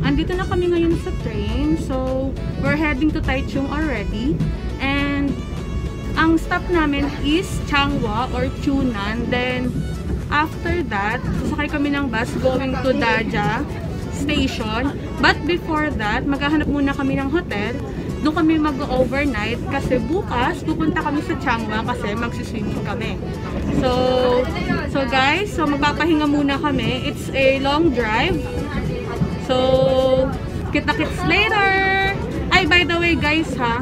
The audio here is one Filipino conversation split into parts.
andito na kami ngayon sa train. So, we're heading to Taichung already. And, ang stop namin is Changhua or Chunan. Then, after that, sasakay kami ng bus going to Daja Station. But before that, maghahanap muna kami ng hotel. Doon kami mag-overnight kasi bukas pupunta kami sa Changhua kasi magsiswimming kami. So guys, magpapahinga muna kami. It's a long drive. So, kita-kits later! Ay, by the way guys ha,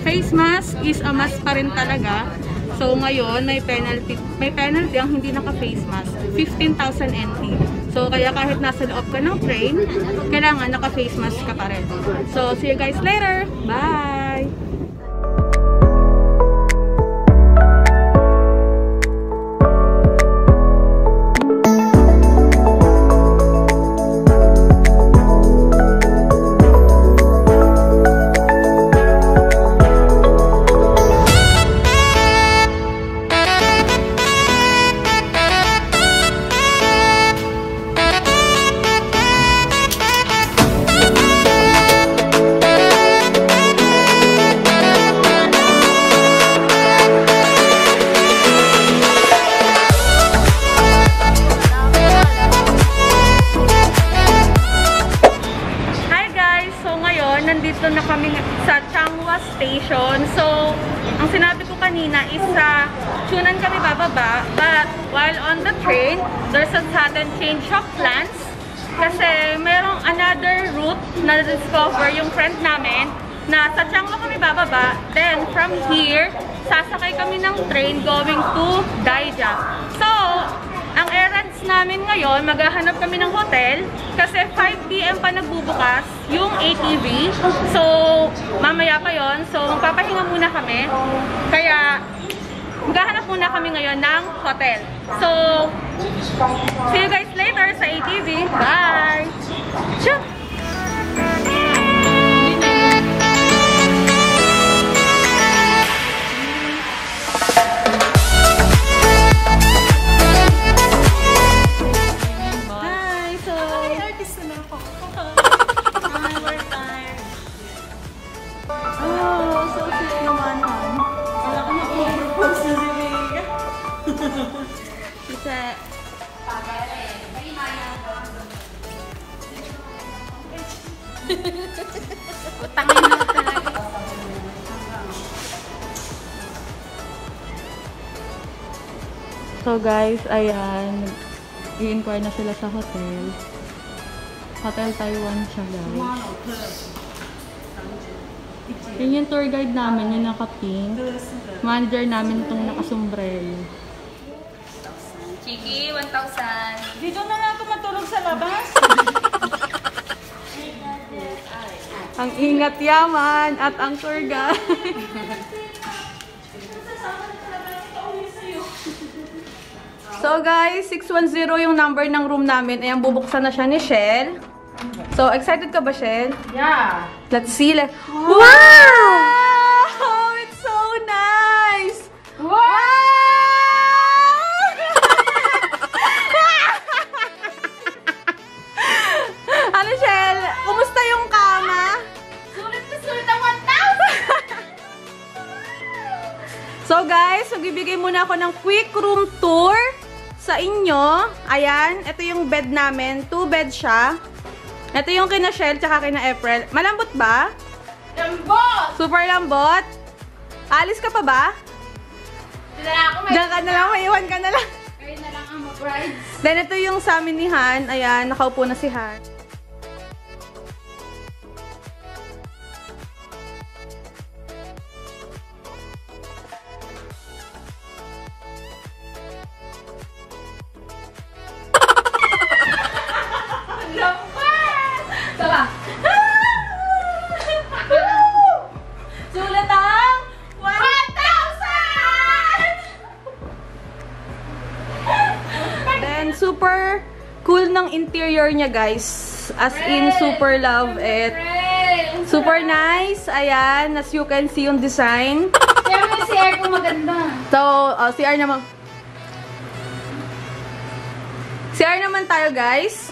face mask is a must pa rin talaga. So, ngayon, may penalty ang hindi naka-face mask. 15,000 NT. So, kaya kahit nasa loob ka ng train, kailangan naka-face mask ka pa rin. So, see you guys later! Bye! Nandito na kami sa Changhua Station. So, ang sinabi ko kanina is sa Chunan kami bababa. But, while on the train, there's a sudden change of plans. Kasi, merong another route na discover yung friend namin na sa Changhua kami bababa. Then, from here, sasakay kami ng train going to Daija. So, ang errands namin ngayon, maghahanap kami ng hotel kasi 5 PM pa nagbubukas yung ATV. So, mamaya pa yon. So, magpapahinga muna kami. Kaya, maghahanap muna kami ngayon ng hotel. So, see you guys later sa ATV. Bye! Ciao! Utangin na talaga. So guys, ayan. I-inquire na sila sa hotel. Hotel Taiwan siya guys. Yun yung tour guide namin, yung naka-pink. Manager namin itong naka-sombrero. Chiki, 1,000. Dito na lang ako matulog sa labas. Ang ingat yaman at ang tour guide. So guys, 610 yung number ng room namin. Ayan, bubuksan na siya ni Shell. So, excited ka ba, Shell? Yeah. Let's see. Wow! It's so nice! Wow! Ano, Shell? Kumusta yung kama? Sulit na sulit ang 1,000! So guys, magbibigay muna ako ng quick room tour sa inyo. Ayan, ito yung bed namin. 2 bed siya. Ito yung kina Shell tsaka kina April. Malambot ba? Lambot! Super lambot. Alis ka pa ba? Diyan ka na lang, maiwan ka na lang. Kayo na lang ang mag-rides. Then ito yung sa amin ni Han. Ayan, nakaupo na si Han. Sulit ang 1,000! Then, super cool ng interior niya, guys. As in, super love it. Super nice. Ayan, as you can see yung design. Kaya may CR ko maganda. So, CR naman. CR naman tayo, guys.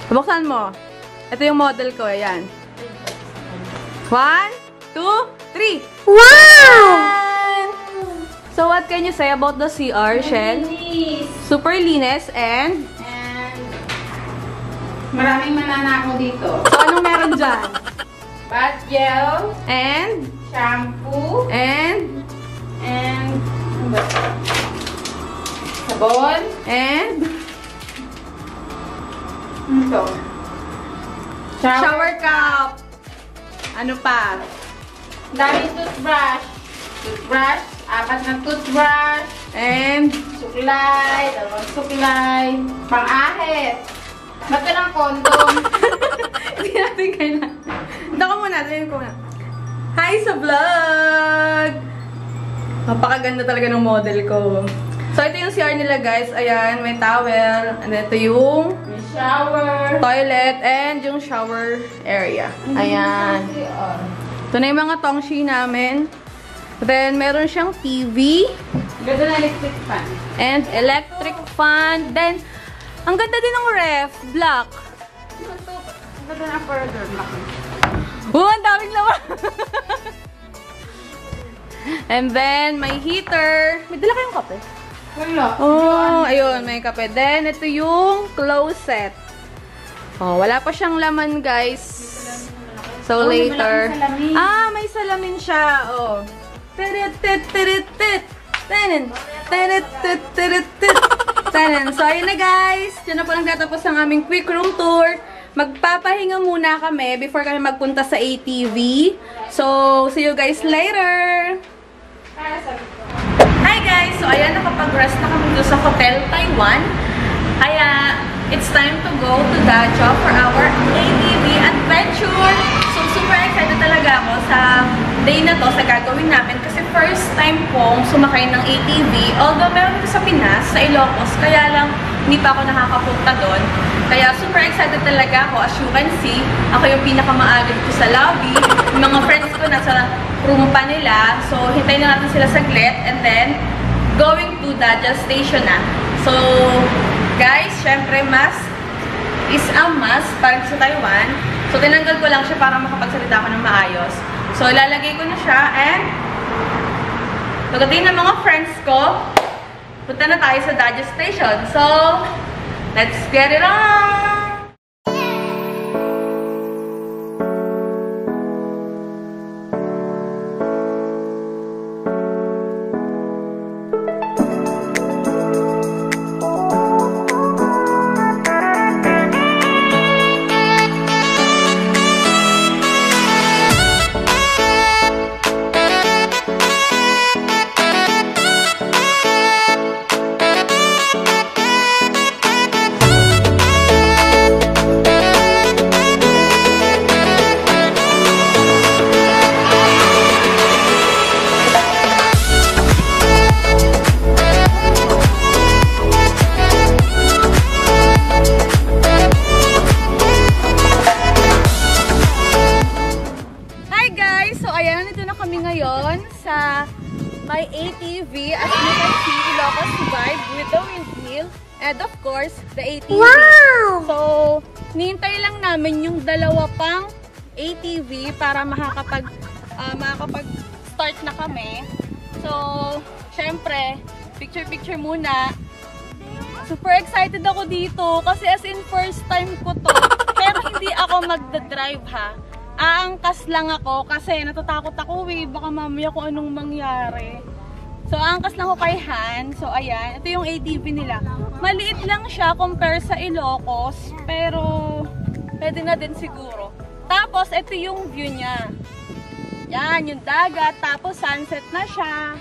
Buksan mo. Ito yung model ko. Ayan. 1, 2, 3. Wow! So, what can you say about the CR, Shell? Linis. Super linis and... And maraming mananakaw dito. So, anong meron dyan? Bath gel, And... shampoo, And... ano ba ito? Sabon. And... Ano ito? Shower cup. Ano pa? Daming toothbrush. Toothbrush, 4 na toothbrush. And... Suklay, 2 suklay. Pang-ahit. Bato ng kondom. Hindi natin kailangan. Dako muna. Tignan ko muna. Hi sa vlog! Napakaganda talaga ng model ko. So, ito yung CR nila, guys. Ayan, may towel. And ito yung May shower. toilet and yung shower area. Ayan. Ito na yung mga tongshi namin. Then, meron siyang TV. Ganda na electric fan. And electric fan. Then, ang ganda din ng ref. Black. Ganda na further. Oh, ang daming laman. And then, may heater. May dala kayong kape? Wala. Oh, ayun, may kape. Then, ito yung closet. Oh, wala pa siyang laman, guys. So, Oh, later. may salamin. Ah, may salamin siya. Oh. Tirit-tit-tirit-tit. Tanan. Tirit-tit-tirit-tit. Tanan. So, ayun na, guys. Diyan na po nagtatapos ang aming quick room tour. Magpapahinga muna kami before kami magpunta sa ATV. So, see you guys later! Hi guys! So, ayan, nakapag-rest na kami doon sa Hotel Taiwan. Kaya, it's time to go to Dacho for our ATV adventure! So, super excited talaga ako sa day na to, sa gagawin namin. Kasi first time pong sumakay ng ATV. Although, meron ko sa Pinas, sa Ilocos. Kaya lang, hindi pa ako nakakapunta doon. Kaya super excited talaga ako. As you can see, ako yung pinakamaaga dito sa lobby. Yung mga friends ko nasa room pa nila. So, hintayin na natin sila saglit. And then, going to Daja Station na. So, guys, syempre, mask is a must para sa Taiwan. So, tinanggal ko lang siya para makapagsalita ako ng maayos. So, ilalagay ko na siya and pagdating ng mga friends ko, punta na tayo sa Daja Station. So, let's get it on! my ATV, as you can see, Ilocos Vibe with the windmill, and of course, the ATV. Wow! So, nihintay lang namin yung dalawa pang ATV para makakapag-start na kami. So, syempre, picture-picture muna. Super excited ako dito kasi as in first time ko to. Pero hindi ako magdadrive ha. Aangkas lang ako kasi natatakot ako baka mamaya kung anong mangyari. So, aangkas lang ako kay Han. So, ayan. Ito yung ATV nila. Maliit lang siya compare sa Ilocos. Pero, pwede na din siguro. Tapos, ito yung view niya. Yan, yung dagat. Tapos, sunset na siya.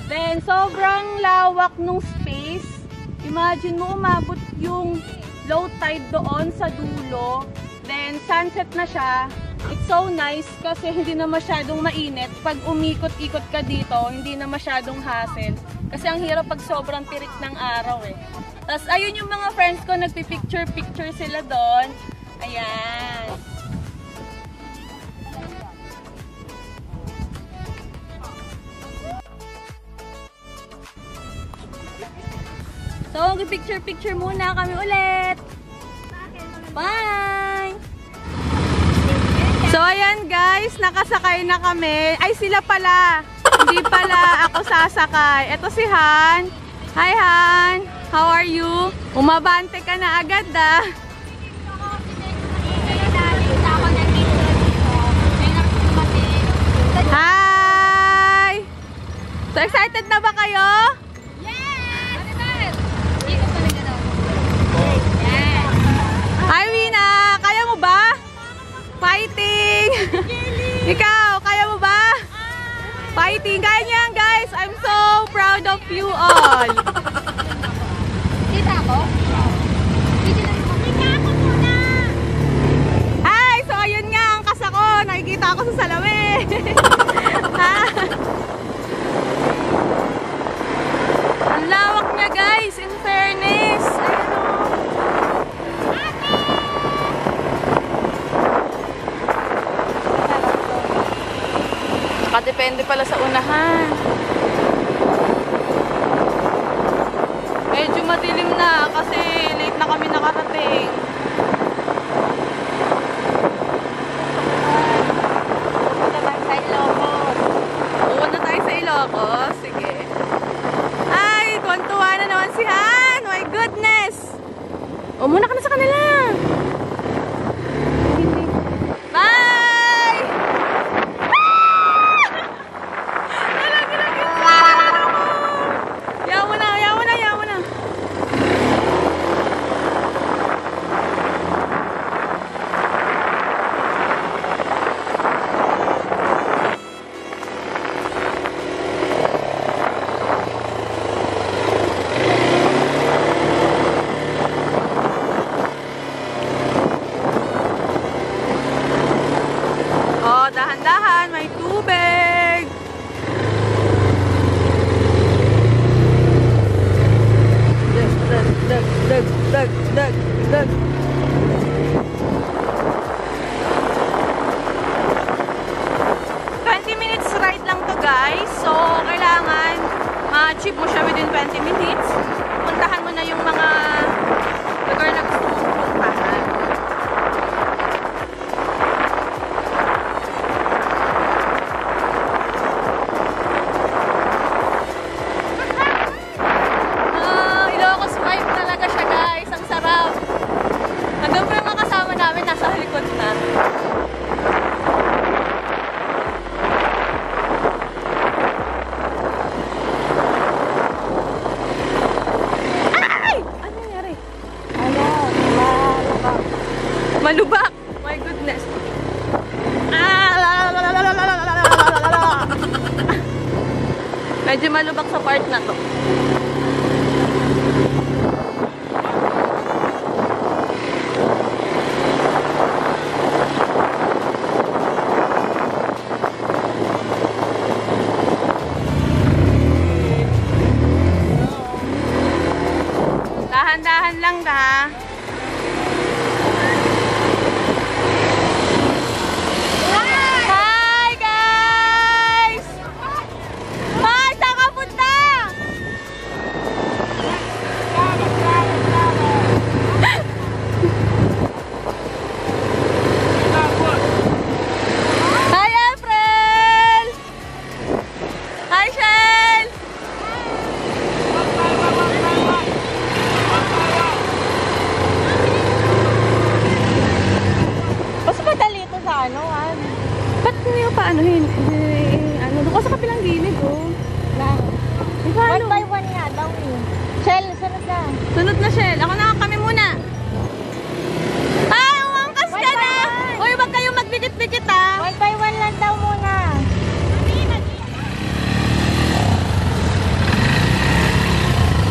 Then, sobrang lawak nung space. Imagine mo, umabot yung low tide doon sa dulo. Then, sunset na siya. It's so nice kasi hindi na masyadong mainit. Pag umikot-ikot ka dito, hindi na masyadong hassle. Kasi ang hirap pag sobrang tirik ng araw eh. Tapos, ayun yung mga friends ko, nagpipicture-picture sila doon. Ayan. So, mag-picture-picture muna kami ulit. Bye! So, ayan guys, nakasakay na kami. Ay, sila pala. Hindi pala ako sasakay. Ito si Han. Hi, Han. How are you? Umabante ka na agad, ah. Hi! So, excited na ba kayo? Hi, Wina! Kaya mo ba? Fighting! Ikaw, kaya mo ba? Fighting! Kaya niyo yan, guys! I'm so proud of you all! Kita ako? Kita ako muna! Hi! So, ayun nga ang kasako. Nakikita ako sa salamin. Ha? Ang lawak niya, guys! In fairness! Depende pala sa unahan. Medyo madilim na kasi late na kami nakarating. Punta tayo sa Ilocos. Pupunta tayo sa Ilocos. Sige. Ay, tuwan-tuwa na naman si Han. My goodness. O, muna ka na sa kanila. Bye! Yaw mo na, yaw mo na, yaw mo na. Oh, dahan-dahan, may tubig. Dag. 20 minutes ride lang to, guys. So, kailangan ma-achieve mo siya within 20 minutes. Puntahan mo na yung mga lugar na gusto mong puntahan. Ilocos vibe talaga siya, guys. Ang sarap. Hanggang pa yung mga kasama namin nasa likod na. Ay! Ano nangyari? Malubak. My goodness. Medyo malubak sa part na to. Dahan-dahan lang ha. Hi guys! Hi! Saan ka punta? Hi April! Hi Shell! Mas madali ito sa ano, Han? Ba't niyo paanohin? Ano, doon ko sa kapilang gilid, oh. Lang. Di ba, One ano? by one nga daw eh. Shell, sunod na. Sunod na, Shell. Ako na, kami muna. Ay, umangkas ka One by na! one. Uy, wag kayong magdikit-dikit, ah. One by one lang daw muna.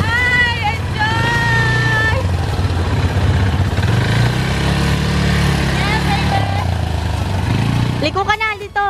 Ay, enjoy! Yeah, baby. Liko ka na dito.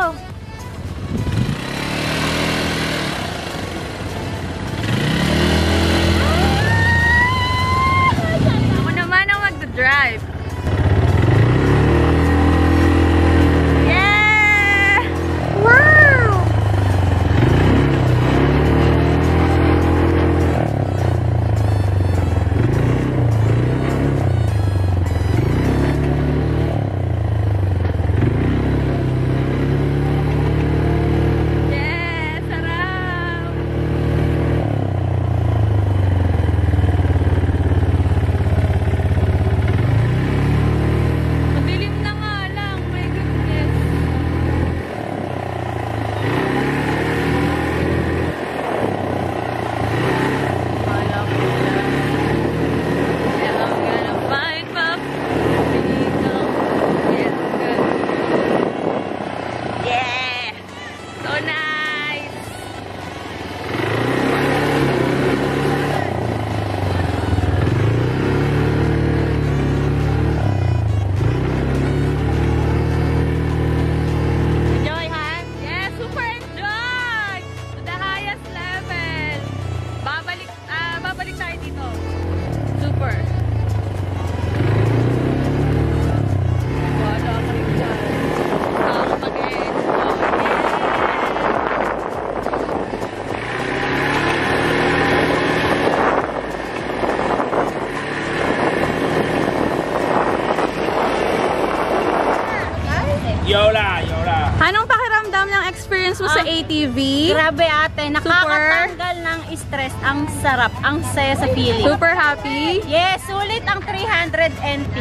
ATV. Grabe ate, nakakatanggal ng stress. Ang sarap, ang saya sa feeling. Super happy. Yes, sulit ang 300 NT.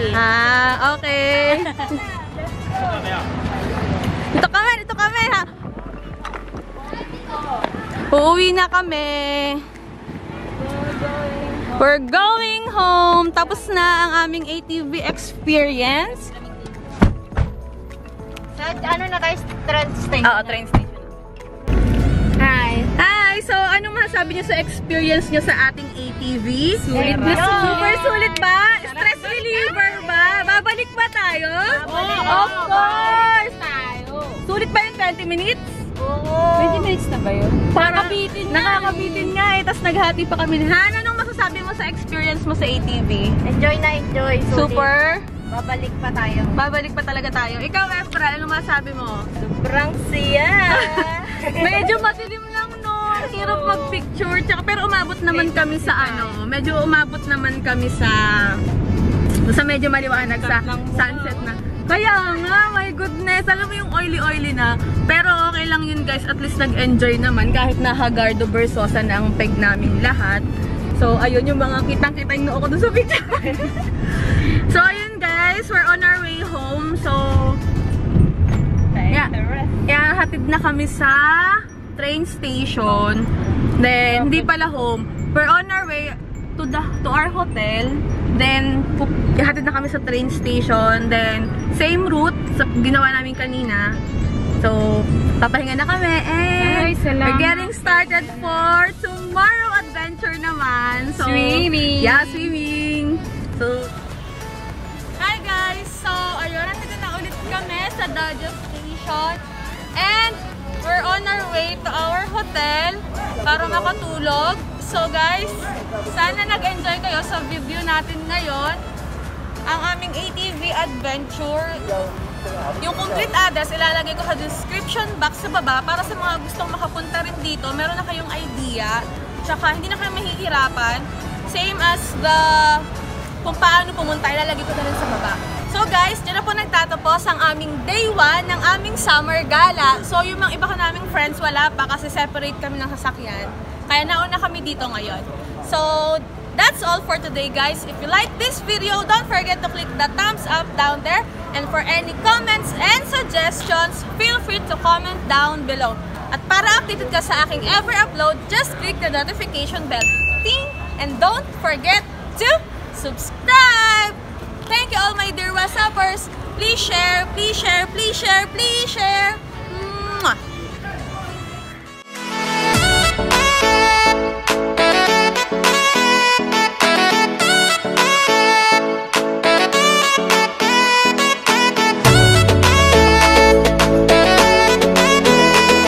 Okay. Ito kami ha. Uuwi na kami. We're going home. Tapos na ang aming ATV experience. Sa ano na tayo, train station? Oo, train station. Hi. Hi! So, anong masasabi niyo sa experience niyo sa ating ATV? Sulit na sulit. Super sulit ba? Stress reliever ba? Babalik ba tayo? Babalik. Of course! Tayo. Sulit ba yung 20 minutes? Oo. 20 minutes na ba yun? Nakakabitin nga. Nakakabitin nga eh. Tapos naghati pa kami. Han, anong masasabi mo sa experience mo sa ATV? Enjoy na enjoy. Sulit. Super? Babalik pa tayo. Babalik pa talaga tayo. Ikaw, Efra, anong masasabi mo? Sobrang siya. Medyo matilim lang no. Hirap mag-picture. Tsaka, pero umabot naman kami sa ano. Medyo umabot naman kami sa medyo maliwanag sa sunset na. Kaya nga, my goodness. Alam mo yung oily-oily na. Pero okay lang yun guys. At least nag-enjoy naman. Kahit na Hagardo Versosa na ang peg namin lahat. So, ayun yung mga kitang-kita yung noo ko dun sa picture. So, ayun guys. We're on our way home. So, yeah, hatid na kami sa train station. Then, hindi pala home. We're on our way to our hotel. Then, hatid na kami sa train station. Then, same route sa ginawa namin kanina. So, papahinga na kami. And we're getting started for tomorrow adventure naman. So, Swimming. Yeah, swimming. So, hi guys! So, ayun, nandito na ulit kami sa Dodge Station. And, we're on our way to our hotel para makatulog. So guys, sana nag-enjoy kayo sa video natin ngayon. Ang aming ATV adventure. Yung complete address, ilalagay ko sa description box sa baba para sa mga gustong makapunta rin dito. Meron na kayong idea. Tsaka hindi na kayo mahihirapan. Same as kung paano pumunta, ilalagay ko na rin sa baba. So guys, dyan na po nagtatapos ang aming day 1 ng aming summer gala. So yung mga iba ko naming friends wala pa kasi separate kami ng sasakyan. Kaya nauna kami dito ngayon. So, that's all for today guys. If you like this video, don't forget to click the thumbs up down there. And for any comments and suggestions, feel free to comment down below. At para updated ka sa aking ever upload, just click the notification bell. Ting! And don't forget to subscribe! Thank you all my dear WhatsAppers. Please share, please share, please share, please share.